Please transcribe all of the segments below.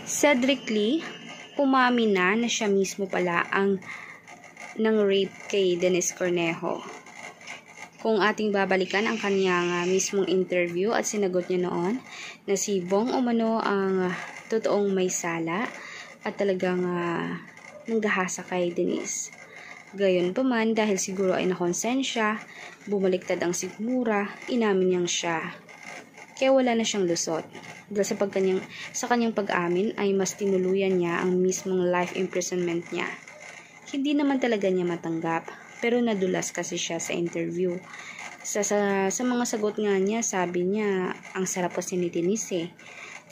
Cedric Lee, umamin na siya mismo pala ang nang-rape kay Denise Cornejo. Kung ating babalikan ang kanyang mismong interview at sinagot niya noon na si Bong umano ang totoong may sala at talagang nanggahasa kay Denise. Gayon pa man, dahil siguro ay nakonsensya, bumaliktad ang sigmura, inamin niyang siya. Kaya wala na siyang lusot. Dahil sa kanyang pag-amin ay mas tinuluyan niya ang mismong life imprisonment niya. Hindi naman talaga niya matanggap, pero nadulas kasi siya sa interview. Sa mga sagot nga niya, sabi niya, ang sarap kasi ni Denise eh.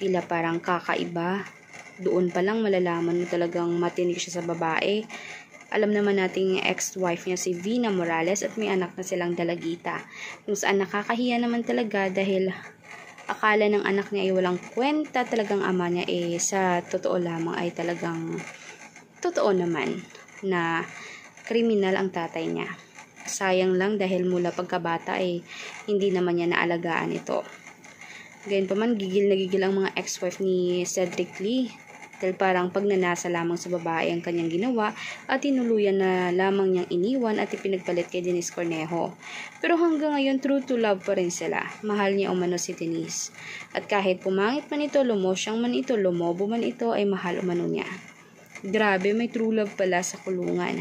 Tila parang kakaiba. Doon pa lang malalaman mo talagang matinik siya sa babae. Alam naman nating ex-wife niya si Vina Morales at may anak na silang dalagita. Kung saan nakakahiya naman talaga dahil akala ng anak niya ay walang kwenta, talagang ama niya sa totoo lamang ay talagang totoo naman na kriminal ang tatay niya. Sayang lang dahil mula pagkabata ay hindi naman niya naalagaan ito. Gayon pa man, gigil na gigil ang mga ex-wife ni Cedric Lee dahil parang pagnanasa lamang sa babae ang kanyang ginawa at tinuluyan na lamang niyang iniwan at ipinagpalit kay Denise Cornejo. Pero hanggang ngayon, true to love pa rin sila. Mahal niya umano si Denise. At kahit pumangit man ito, lumosyang man ito, lumobo man ito, ay mahal umano niya. Grabe, may true love pala sa kulungan.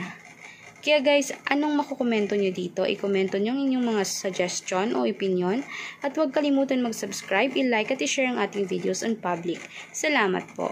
Kaya guys, anong makukomento nyo dito? I-komento nyo ang inyong mga suggestion o opinion. At huwag kalimutan mag-subscribe, i-like at i-share ang ating videos on public. Salamat po.